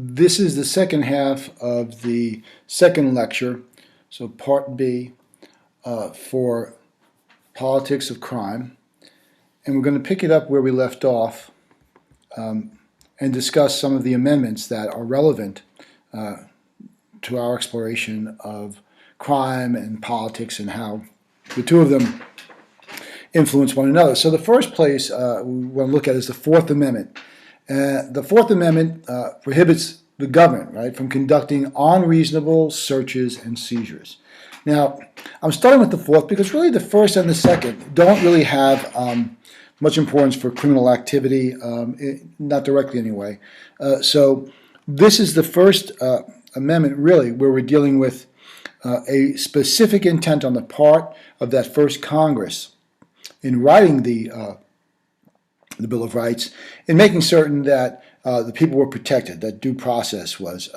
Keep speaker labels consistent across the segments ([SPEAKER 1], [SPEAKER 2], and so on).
[SPEAKER 1] This is the second half of the second lecture, so part B for politics of crime. And we're going to pick it up where we left off and discuss some of the amendments that are relevant to our exploration of crime and politics and how the two of them influence one another. So the first place we want to look at is the Fourth Amendment. The Fourth Amendment prohibits the government, right, from conducting unreasonable searches and seizures. Now, I'm starting with the Fourth because really the First and the Second don't really have much importance for criminal activity, not directly anyway. So this is the First Amendment really where we're dealing with a specific intent on the part of that first Congress in writing the Bill of Rights, in making certain that the people were protected, that due process was,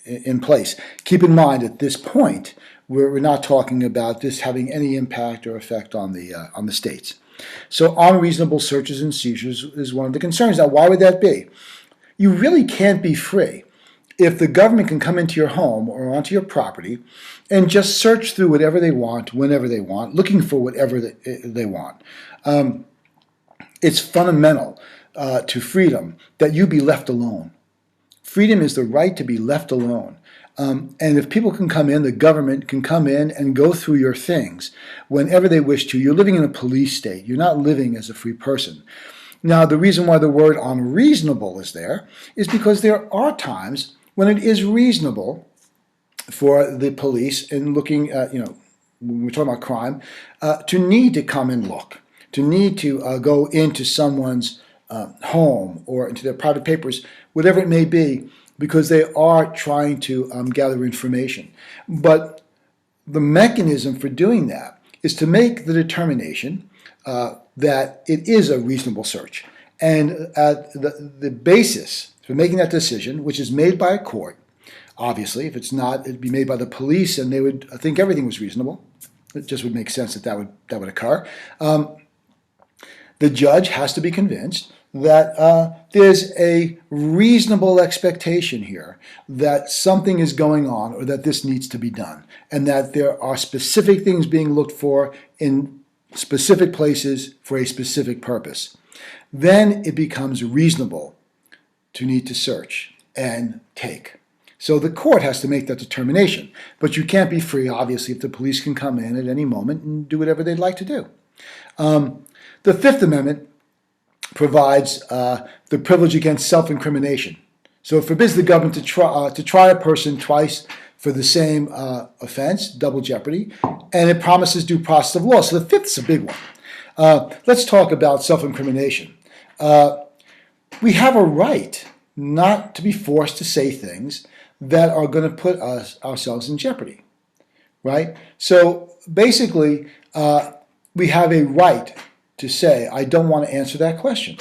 [SPEAKER 1] in place. Keep in mind at this point, we're not talking about this having any impact or effect on the states. So unreasonable searches and seizures is one of the concerns. Now, why would that be? You really can't be free if the government can come into your home or onto your property and just search through whatever they want, whenever they want, looking for whatever they want. It's fundamental to freedom that you be left alone. Freedom is the right to be left alone. And if people can come in, the government can come in and go through your things whenever they wish to. You're living in a police state. You're not living as a free person. Now, the reason why the word unreasonable is there is because there are times when it is reasonable for the police in looking at, when we're talking about crime, to need to come and look, to need to go into someone's home or into their private papers, whatever it may be, because they are trying to gather information. But the mechanism for doing that is to make the determination that it is a reasonable search. And the basis for making that decision, which is made by a court, obviously, if it's not, it'd be made by the police and they would think everything was reasonable. It just would make sense that would occur. The judge has to be convinced that there's a reasonable expectation here that something is going on or that this needs to be done, and that there are specific things being looked for in specific places for a specific purpose. Then it becomes reasonable to need to search and take. So the court has to make that determination. But you can't be free, obviously, if the police can come in at any moment and do whatever they'd like to do. The Fifth Amendment provides the privilege against self-incrimination. So it forbids the government to try a person twice for the same offense, double jeopardy, and it promises due process of law. So the fifth is a big one. Let's talk about self-incrimination. We have a right not to be forced to say things that are going to put ourselves in jeopardy, right? So basically, we have a right to say, I don't want to answer that question.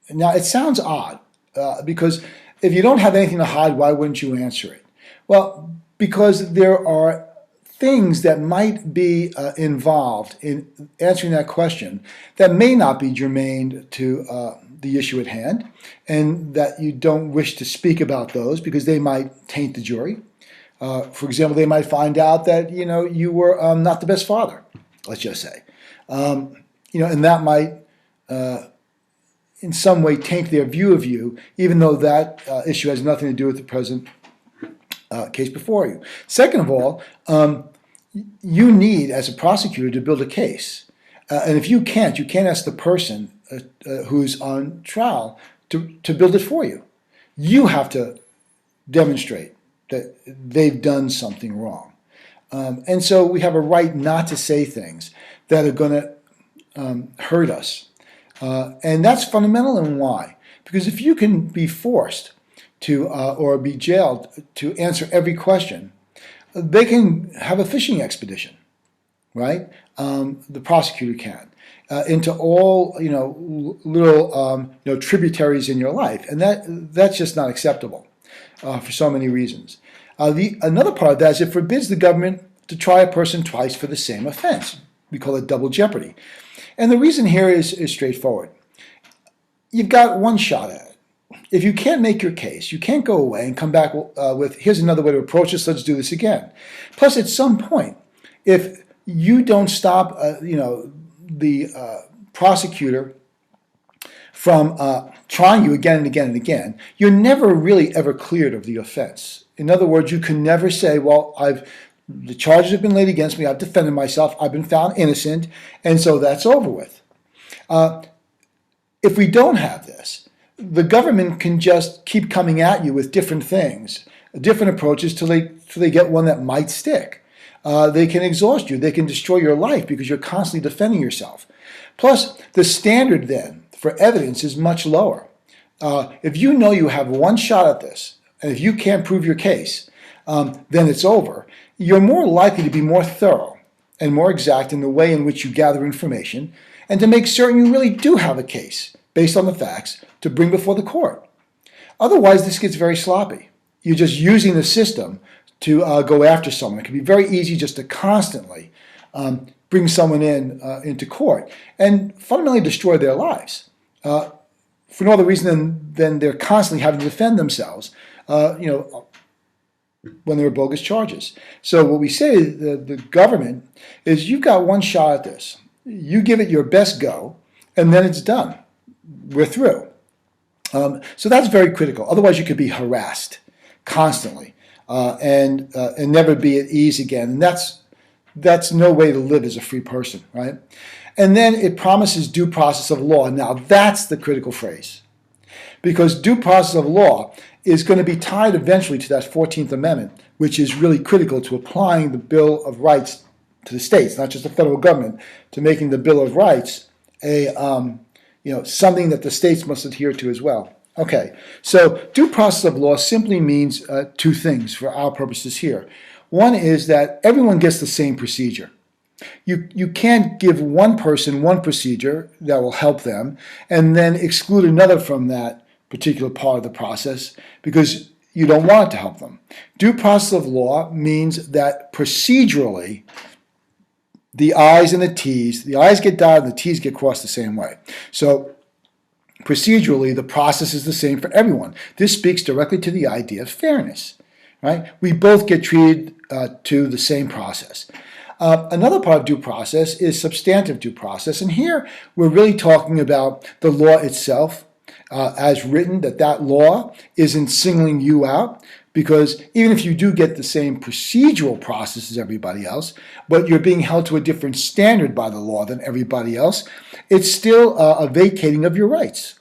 [SPEAKER 1] Now, it sounds odd, because if you don't have anything to hide, why wouldn't you answer it? Well, because there are things that might be involved in answering that question that may not be germane to the issue at hand, and that you don't wish to speak about those because they might taint the jury. For example, they might find out that you were not the best father, let's just say. And that might in some way taint their view of you, even though that issue has nothing to do with the present case before you. Second of all, you need, as a prosecutor, to build a case. And if you can't ask the person who's on trial to build it for you. You have to demonstrate that they've done something wrong. And so we have a right not to say things that are going to hurt us. And that's fundamental. And why? Because if you can be forced to or be jailed to answer every question, they can have a fishing expedition, right? The prosecutor can into all little tributaries in your life, and that's just not acceptable for so many reasons. Another part of that is it forbids the government to try a person twice for the same offense. We call it double jeopardy. And the reason here is straightforward. You've got one shot at it. if you can't make your case, you can't go away and come back with, here's another way to approach this, let's do this again. Plus, at some point, if you don't stop, the prosecutor from trying you again and again and again, you're never really ever cleared of the offense. In other words, you can never say, well, the charges have been laid against me, I've defended myself, I've been found innocent, and so that's over with. If we don't have this, the government can just keep coming at you with different things, different approaches till they get one that might stick. They can exhaust you. They can destroy your life because you're constantly defending yourself. Plus, the standard then for evidence is much lower. If you know you have one shot at this, and if you can't prove your case, then it's over. You're more likely to be more thorough and more exact in the way in which you gather information, and to make certain you really do have a case based on the facts to bring before the court. Otherwise, this gets very sloppy. You're just using the system to go after someone. It can be very easy just to constantly bring someone into court and fundamentally destroy their lives for no other reason than they're constantly having to defend themselves, when there are bogus charges. So what we say to the government is, you've got one shot at this. You give it your best go, and then it's done. We're through. So that's very critical. Otherwise, you could be harassed constantly and never be at ease again. And that's no way to live as a free person, right? And then it promises due process of law. Now, that's the critical phrase, because due process of law is going to be tied eventually to that 14th Amendment, which is really critical to applying the Bill of Rights to the states, not just the federal government, to making the Bill of Rights a something that the states must adhere to as well. Okay, so due process of law simply means two things for our purposes here. One is that everyone gets the same procedure. You can't give one person one procedure that will help them and then exclude another from that particular part of the process because you don't want it to help them. Due process of law means that procedurally, the I's and the I's get dotted and the T's get crossed the same way. So procedurally, the process is the same for everyone. This speaks directly to the idea of fairness, right? We both get treated to the same process. Another part of due process is substantive due process, and here we're really talking about the law itself as written, that law isn't singling you out, because even if you do get the same procedural process as everybody else, but you're being held to a different standard by the law than everybody else, it's still a vacating of your rights.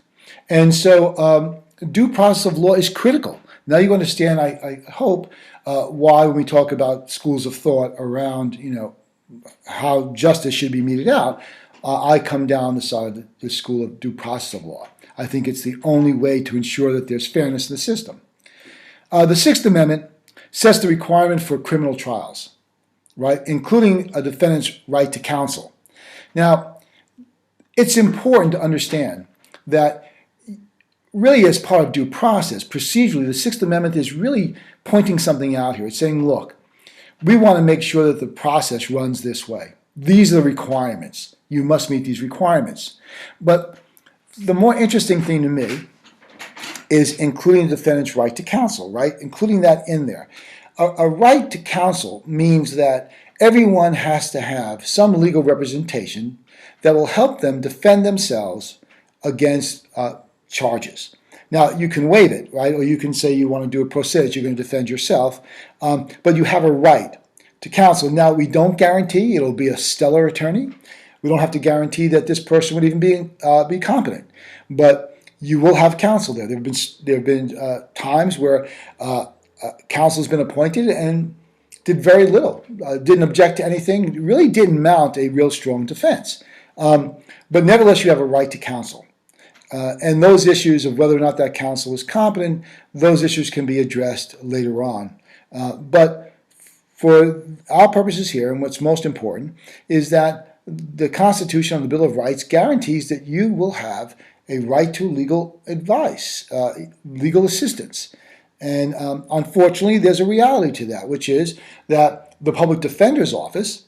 [SPEAKER 1] And so due process of law is critical. Now you understand, I hope, why when we talk about schools of thought around, how justice should be meted out, I come down the side of the school of due process of law. I think it's the only way to ensure that there's fairness in the system. The Sixth Amendment sets the requirement for criminal trials, right, including a defendant's right to counsel. Now, it's important to understand that really as part of due process, procedurally, the Sixth Amendment is really pointing something out here. It's saying, look, we want to make sure that the process runs this way. These are the requirements. You must meet these requirements. But the more interesting thing to me is including the defendant's right to counsel, right? Including that in there. A right to counsel means that everyone has to have some legal representation that will help them defend themselves against charges. Now, you can waive it, right? Or you can say you want to do a pro se, you're going to defend yourself, but you have a right to counsel. Now, we don't guarantee it'll be a stellar attorney. We don't have to guarantee that this person would even be competent, but you will have counsel there. There have been times where counsel has been appointed and did very little, didn't object to anything, really didn't mount a real strong defense. But nevertheless, you have a right to counsel. And those issues of whether or not that counsel is competent, those issues can be addressed later on. But for our purposes here, and what's most important, is that the Constitution and the Bill of Rights guarantees that you will have a right to legal advice, legal assistance. And unfortunately, there's a reality to that, which is that the public defender's office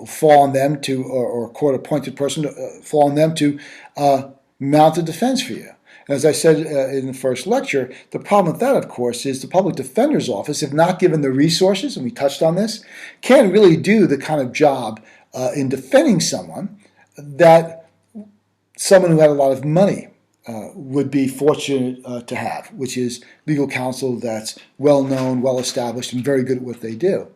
[SPEAKER 1] fall on them to, or a court-appointed person fall on them to mount a defense for you. And as I said in the first lecture, the problem with that, of course, is the public defender's office, if not given the resources, and we touched on this, can't really do the kind of job in defending someone that someone who had a lot of money would be fortunate to have, which is legal counsel that's well known, well established, and very good at what they do.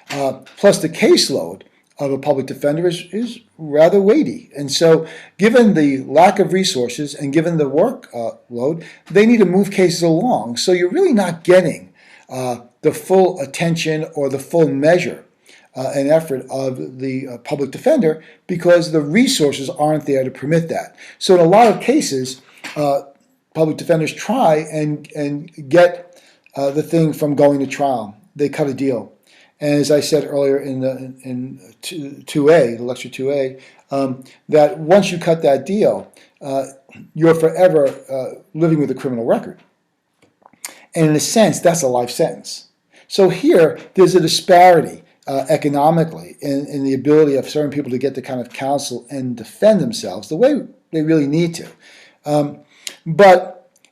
[SPEAKER 1] Plus, the caseload of a public defender is rather weighty. And so, given the lack of resources and given the workload, they need to move cases along. So you're really not getting the full attention or the full measure and effort of the public defender because the resources aren't there to permit that. So in a lot of cases, public defenders try and get the thing from going to trial. They cut a deal. And as I said earlier in 2A, the lecture 2A, that once you cut that deal, you're forever living with a criminal record. And in a sense, that's a life sentence. So here, there's a disparity economically in the ability of certain people to get the kind of counsel and defend themselves the way they really need to.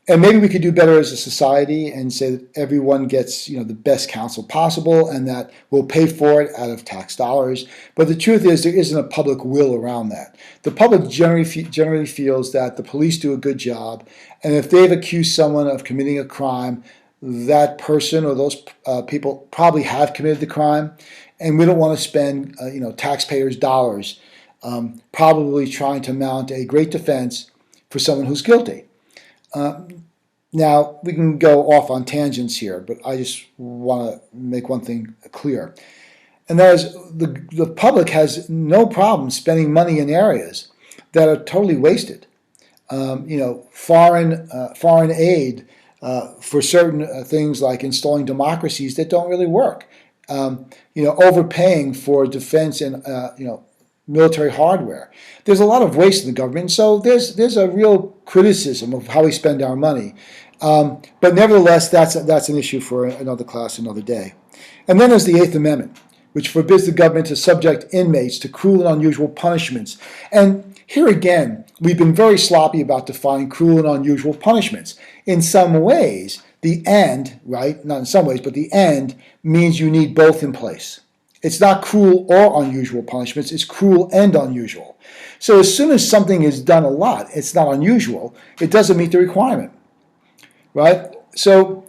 [SPEAKER 1] And maybe we could do better as a society and say that everyone gets, the best counsel possible and that we'll pay for it out of tax dollars. But the truth is there isn't a public will around that. The public generally feels that the police do a good job, and if they've accused someone of committing a crime, that person or those people probably have committed the crime, and we don't want to spend, taxpayers' dollars probably trying to mount a great defense for someone who's guilty. Now, we can go off on tangents here, but I just want to make one thing clear. And that is the public has no problem spending money in areas that are totally wasted. Foreign aid for certain things like installing democracies that don't really work. Overpaying for defense and, military hardware. There's a lot of waste in the government, so there's a real criticism of how we spend our money. But nevertheless, that's an issue for another class, another day. And then there's the Eighth Amendment, which forbids the government to subject inmates to cruel and unusual punishments. And here again, we've been very sloppy about defining cruel and unusual punishments. In some ways, the end, right, not in some ways, but the end means you need both in place. It's not cruel or unusual punishments, it's cruel and unusual. So as soon as something is done a lot, it's not unusual, it doesn't meet the requirement, right? So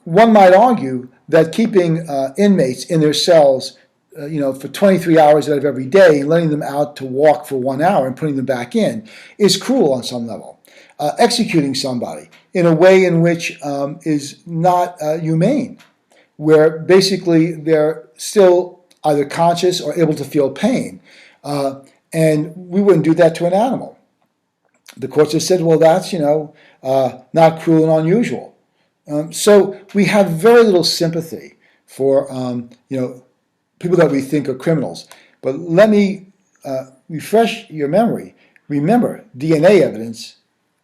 [SPEAKER 1] one might argue that keeping inmates in their cells for 23 hours out of every day and letting them out to walk for 1 hour and putting them back in is cruel on some level. Executing somebody in a way in which is not humane, where basically they're still either conscious or able to feel pain. And we wouldn't do that to an animal. The courts have said, well, that's, not cruel and unusual. So we have very little sympathy for, people that we think are criminals. But let me refresh your memory. Remember, DNA evidence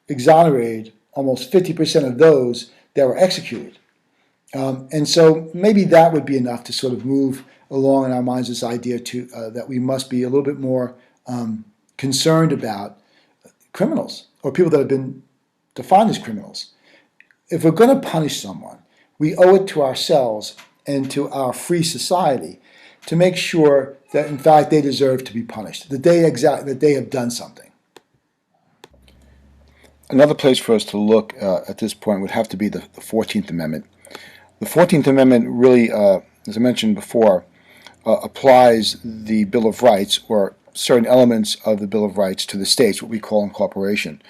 [SPEAKER 1] exonerated almost 50% of those that were executed. And so maybe that would be enough to sort of move along in our minds this idea that we must be a little bit more concerned about criminals or people that have been defined as criminals. If we're going to punish someone, we owe it to ourselves and to our free society to make sure that, in fact, they deserve to be punished, that they have done something.
[SPEAKER 2] Another place for us to look at this point would have to be the 14th Amendment. The 14th Amendment really, as I mentioned before, applies the Bill of Rights or certain elements of the Bill of Rights to the states, what we call incorporation.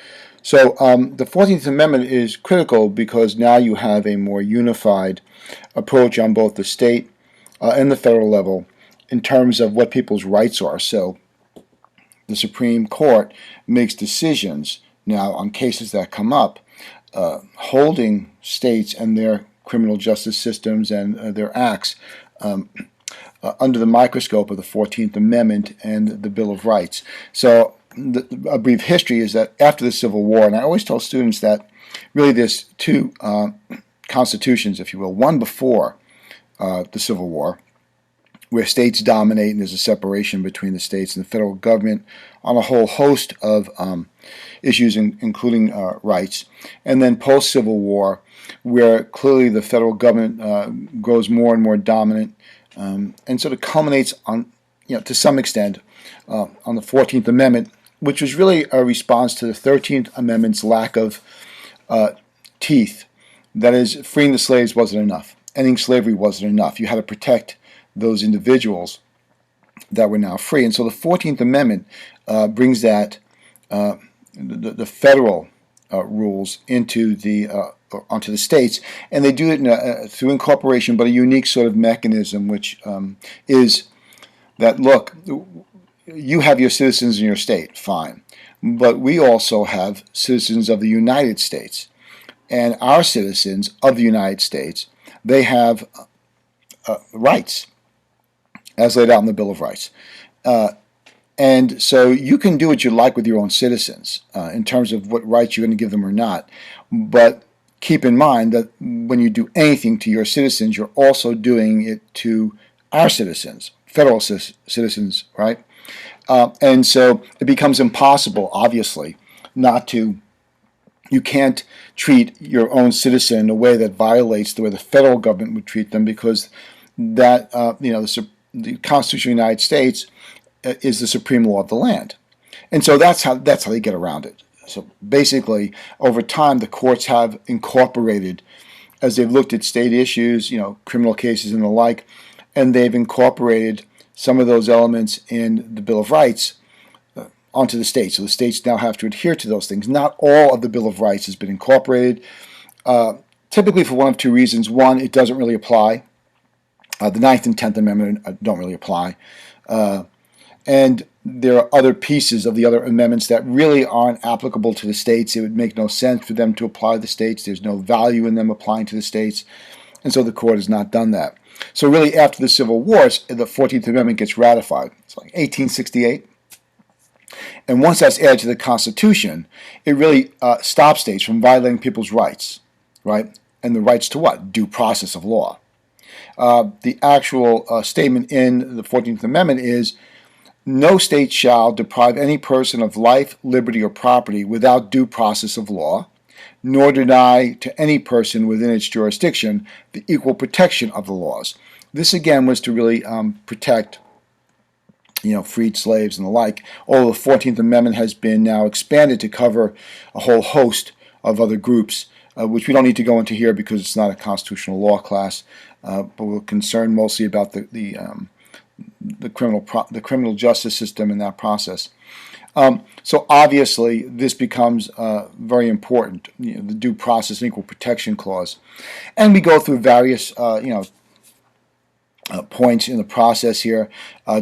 [SPEAKER 2] So the 14th Amendment is critical because now you have a more unified approach on both the state and the federal level in terms of what people's rights are. So the Supreme Court makes decisions now on cases that come up, holding states and their criminal justice systems and their acts under the microscope of the 14th Amendment and the Bill of Rights. So a brief history is that after the Civil War, and I always tell students that really there's two constitutions, if you will, one before the Civil War, where states dominate and there's a separation between the states and the federal government on a whole host of issues, including rights. And then post-Civil War, where clearly the federal government grows more and more dominant, and sort of culminates on, to some extent, on the 14th Amendment, which was really a response to the 13th Amendment's lack of teeth. That is, freeing the slaves wasn't enough. Ending slavery wasn't enough. You had to protect those individuals that were now free. And so the 14th Amendment brings that the federal rules into onto the states, and they do it through incorporation, but a unique sort of mechanism, which is that, look, you have your citizens in your state, fine, but we also have citizens of the United States, and our citizens of the United States, they have rights, as laid out in the Bill of Rights. And so you can do what you like with your own citizens in terms of what rights you're going to give them or not. But keep in mind that when you do anything to your citizens, you're also doing it to our citizens, federal citizens, right? And so it becomes impossible, obviously, you can't treat your own citizen in a way that violates the way the federal government would treat them, because that, the Constitution of the United States is the supreme law of the land. And so that's how they get around it. So basically, over time, the courts have incorporated, as they've looked at state issues, criminal cases and the like, and they've incorporated some of those elements in the Bill of Rights onto the states. So the states now have to adhere to those things. Not all of the Bill of Rights has been incorporated, typically for one of two reasons. One, it doesn't really apply. The Ninth and 10th Amendment don't really apply. And there are other pieces of the other amendments that really aren't applicable to the states. It would make no sense for them to apply to the states. There's no value in them applying to the states. And so the court has not done that. So really, after the Civil Wars, the 14th Amendment gets ratified. It's like 1868. And once that's added to the Constitution, it really stops states from violating people's rights, right? And the rights to what? Due process of law. The actual statement in the 14th Amendment is, no state shall deprive any person of life, liberty, or property without due process of law, nor deny to any person within its jurisdiction the equal protection of the laws. This, again, was to really protect, freed slaves and the like. Although the 14th Amendment has been now expanded to cover a whole host of other groups, which we don't need to go into here because it's not a constitutional law class, but we're concerned mostly about the criminal justice system in that process. So obviously, this becomes very important, the due process and equal protection clause. And we go through various, points in the process here,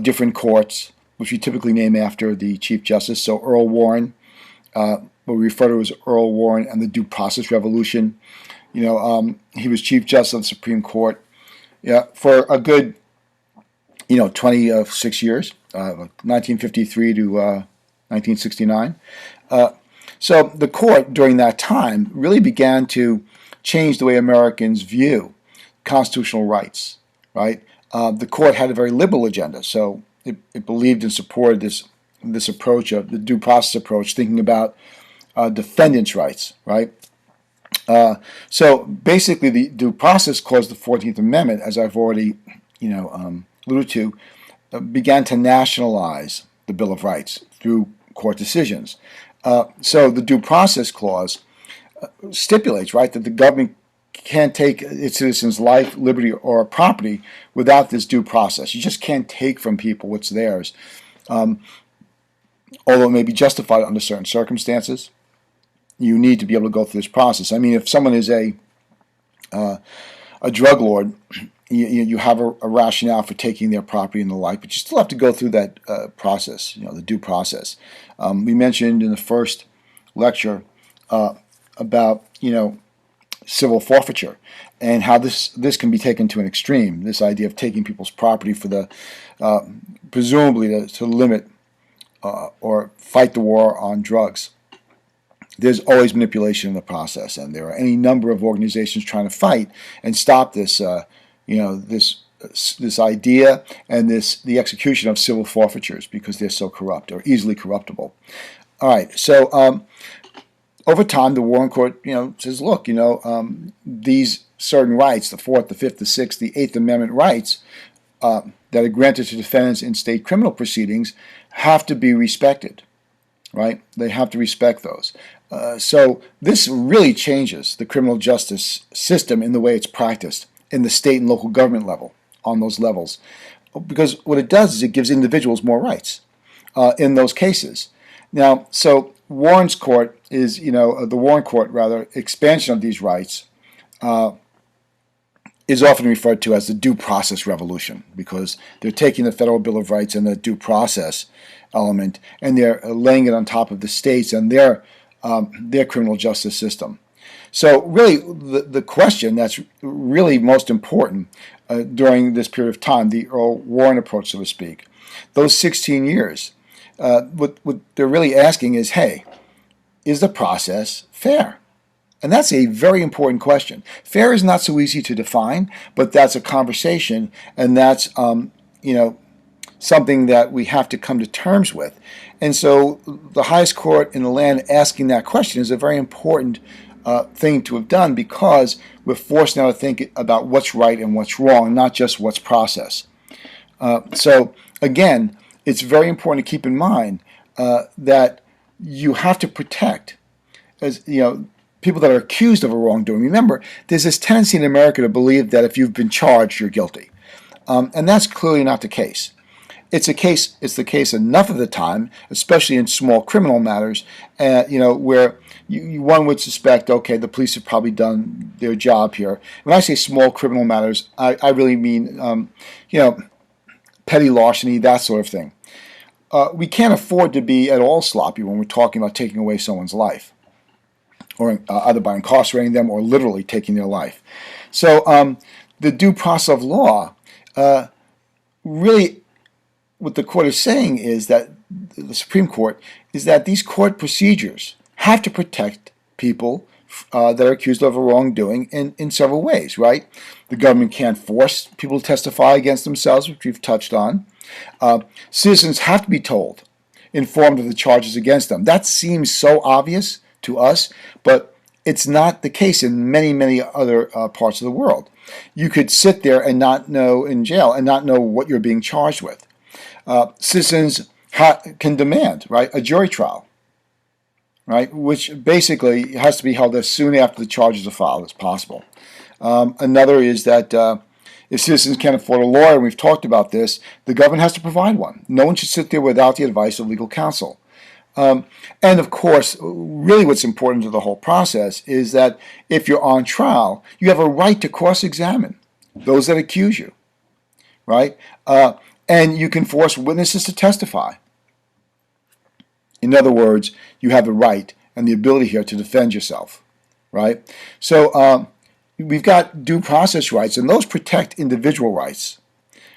[SPEAKER 2] different courts, which we typically name after the Chief Justice. So Earl Warren, what we refer to as Earl Warren and the Due Process Revolution. He was Chief Justice of the Supreme Court for a good 26 years, 1953 to 1969. So the court during that time really began to change the way Americans view constitutional rights, right? The court had a very liberal agenda, so it believed and supported this approach of the due process approach, thinking about defendants' rights, right? So basically, the due process clause of the 14th Amendment, as I've already alluded to, began to nationalize the Bill of Rights through court decisions. So the due process clause stipulates, right, that the government can't take its citizens' life, liberty, or property without this due process. You just can't take from people what's theirs, although it may be justified under certain circumstances. You need to be able to go through this process. I mean, if someone is a drug lord, you have a rationale for taking their property and the like, but you still have to go through that process, the due process. We mentioned in the first lecture about, civil forfeiture and how this can be taken to an extreme, this idea of taking people's property for the, presumably to limit or fight the war on drugs. There's always manipulation in the process, and there are any number of organizations trying to fight and stop this this this idea and the execution of civil forfeitures because they're so corrupt or easily corruptible. All right, so over time, the Warren Court, says, look, these certain rights, the Fourth, the Fifth, the Sixth, the Eighth Amendment rights that are granted to defendants in state criminal proceedings have to be respected, right? They have to respect those. So this really changes the criminal justice system in the way it's practiced in the state and local government level, on those levels. Because what it does is it gives individuals more rights in those cases. Now, so Warren's court is, the Warren Court, rather, expansion of these rights is often referred to as the due process revolution because they're taking the Federal Bill of Rights and the due process element and they're laying it on top of the states and their criminal justice system. So really, the question that's really most important during this period of time, the Earl Warren approach, so to speak, those 16 years, what they're really asking is, hey, is the process fair? And that's a very important question. Fair is not so easy to define, but that's a conversation, and that's something that we have to come to terms with. And so the highest court in the land asking that question is a very important thing to have done because we're forced now to think about what's right and what's wrong, not just what's process. So again, it's very important to keep in mind that you have to protect, as people that are accused of a wrongdoing. Remember, there's this tendency in America to believe that if you've been charged, you're guilty, and that's clearly not the case. It's the case enough of the time, especially in small criminal matters, where one would suspect, okay, the police have probably done their job here. When I say small criminal matters, I really mean, petty larceny, that sort of thing. We can't afford to be at all sloppy when we're talking about taking away someone's life, or either by incarcerating them or literally taking their life. So the due process of law, really what the court is saying is that, the Supreme Court, is that these court procedures have to protect people that are accused of a wrongdoing in several ways, right? The government can't force people to testify against themselves, which we've touched on. Citizens have to be told, informed of the charges against them. That seems so obvious to us, but it's not the case in many, many other parts of the world. You could sit there and not know in jail and not know what you're being charged with. Citizens can demand, right, a jury trial, right, which basically has to be held as soon after the charges are filed as possible. Another is that if citizens can't afford a lawyer, and we've talked about this, the government has to provide one. No one should sit there without the advice of legal counsel. And of course, really what's important to the whole process is that if you're on trial, you have a right to cross-examine those that accuse you, right? And you can force witnesses to testify. In other words, you have the right and the ability here to defend yourself, right? So we've got due process rights, and those protect individual rights,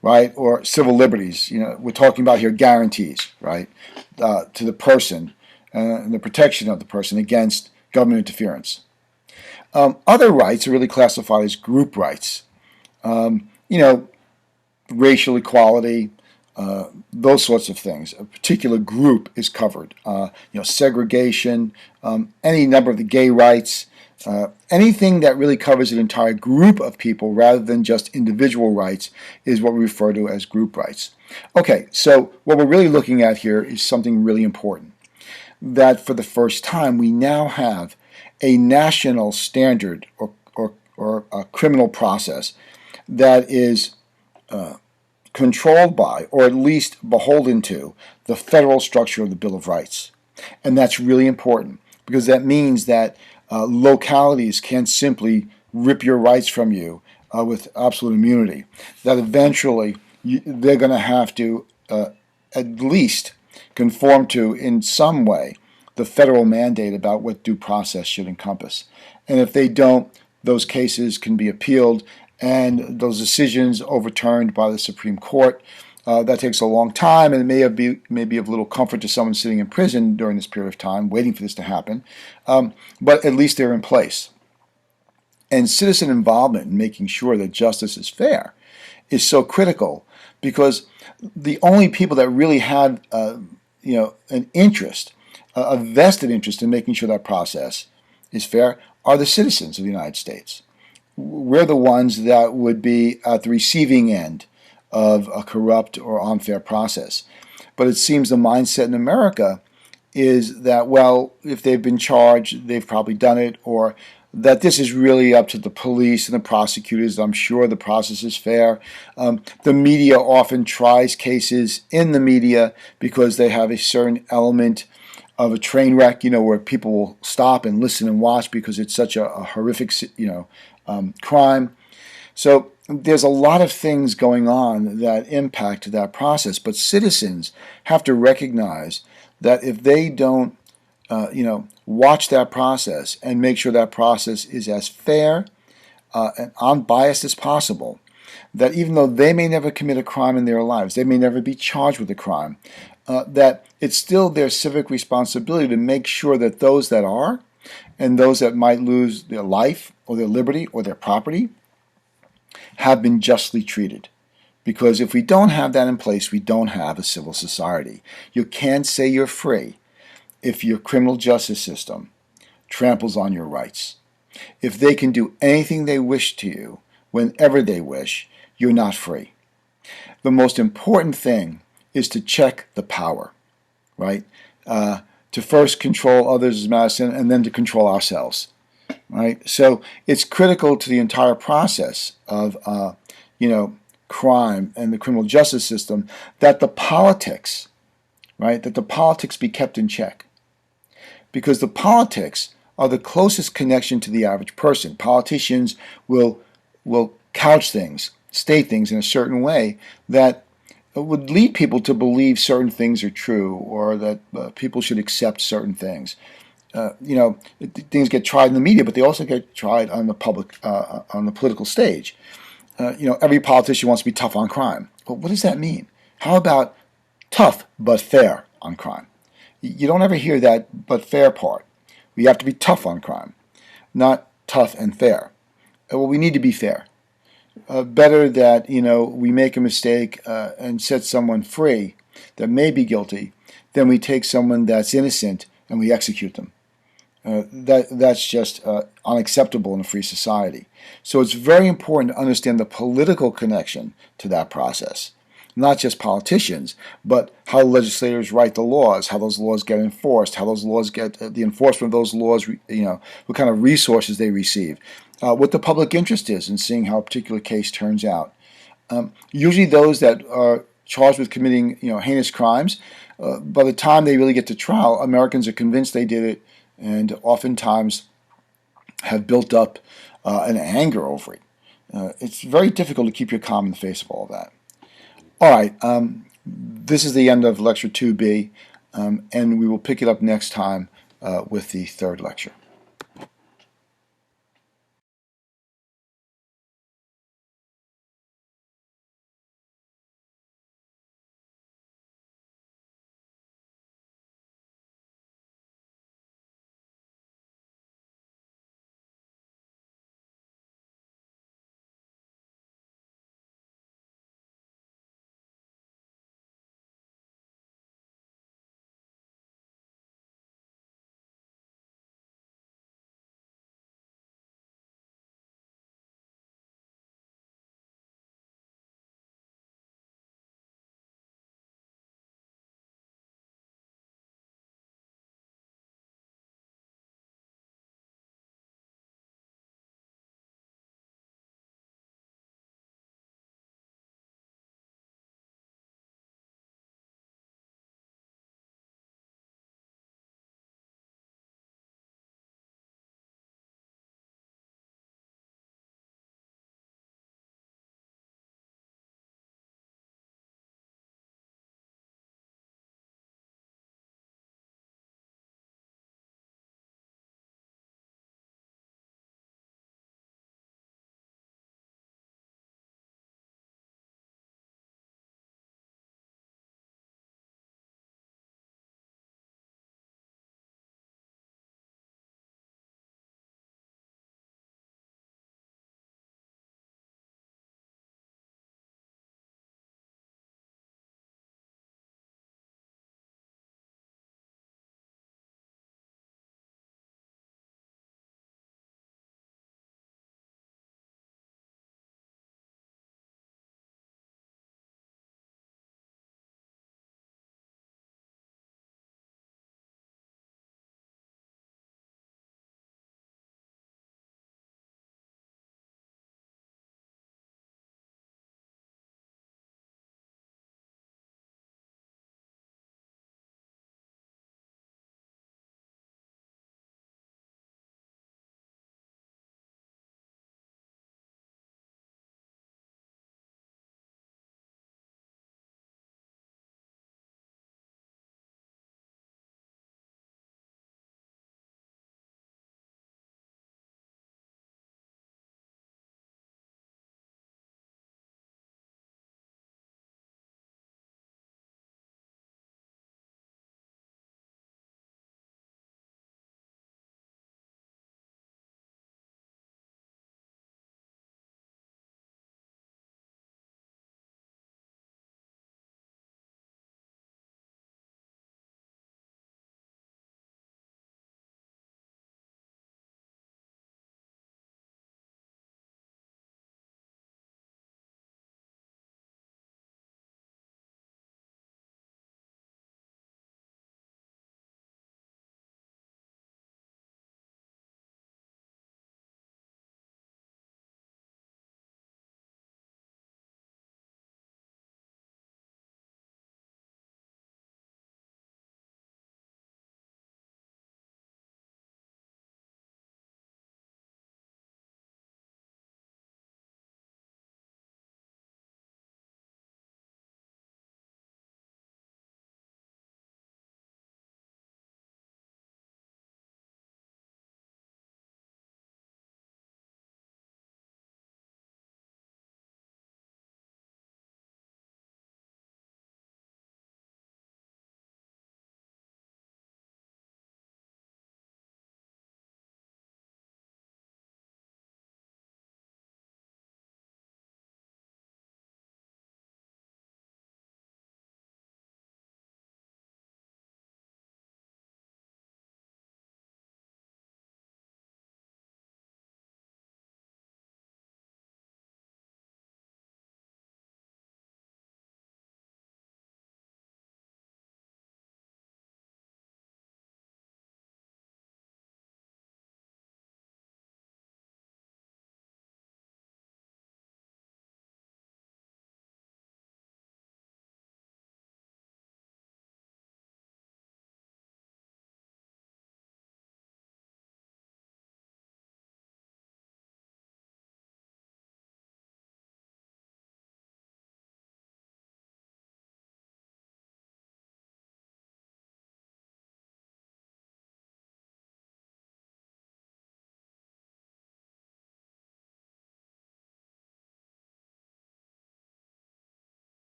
[SPEAKER 2] right, or civil liberties. We're talking about here guarantees, right, to the person and the protection of the person against government interference. Other rights are really classified as group rights. Racial equality, those sorts of things. A particular group is covered. Segregation, any number of the gay rights, anything that really covers an entire group of people rather than just individual rights is what we refer to as group rights. Okay, so what we're really looking at here is something really important. That for the first time we now have a national standard or a criminal process that is controlled by, or at least beholden to, the federal structure of the Bill of Rights. And that's really important because that means that localities can't simply rip your rights from you with absolute immunity. That eventually they're going to have to at least conform to, in some way, the federal mandate about what due process should encompass. And if they don't, those cases can be appealed and those decisions overturned by the Supreme Court. That takes a long time, and it may be of little comfort to someone sitting in prison during this period of time, waiting for this to happen. But at least they're in place. And citizen involvement in making sure that justice is fair is so critical, because the only people that really have an interest, a vested interest in making sure that process is fair, are the citizens of the United States. We're the ones that would be at the receiving end of a corrupt or unfair process. But it seems the mindset in America is that, well, if they've been charged, they've probably done it, or that this is really up to the police and the prosecutors. I'm sure the process is fair. The media often tries cases in the media because they have a certain element of a train wreck, where people will stop and listen and watch because it's such a horrific, crime. So there's a lot of things going on that impact that process. But citizens have to recognize that if they don't, watch that process and make sure that process is as fair and unbiased as possible, that even though they may never commit a crime in their lives, they may never be charged with a crime, that it's still their civic responsibility to make sure that those that are, and those that might lose their life or their liberty or their property, have been justly treated. Because if we don't have that in place, we don't have a civil society. You can't say you're free if your criminal justice system tramples on your rights. If they can do anything they wish to you, whenever they wish, you're not free. The most important thing is to check the power, right? To first control others, as Madison, and then to control ourselves, right? So it's critical to the entire process of, crime and the criminal justice system that the politics, right? That the politics be kept in check, because the politics are the closest connection to the average person. Politicians will couch things, state things in a certain way that would lead people to believe certain things are true, or that people should accept certain things. Things get tried in the media, but they also get tried on the on the political stage. Every politician wants to be tough on crime. But what does that mean? How about tough but fair on crime? You don't ever hear that but fair part. We have to be tough on crime, not tough and fair. Well, we need to be fair. Better that we make a mistake and set someone free that may be guilty than we take someone that's innocent and we execute them. That's just unacceptable in a free society. So it's very important to understand the political connection to that process. Not just politicians, but how legislators write the laws, how those laws get enforced, how those laws get, the enforcement of those laws, what kind of resources they receive, what the public interest is in seeing how a particular case turns out. Usually those that are charged with committing, heinous crimes, by the time they really get to trial, Americans are convinced they did it, and oftentimes have built up an anger over it. It's very difficult to keep your calm in the face of all of that. All right, this is the end of Lecture 2B, and we will pick it up next time with the third lecture.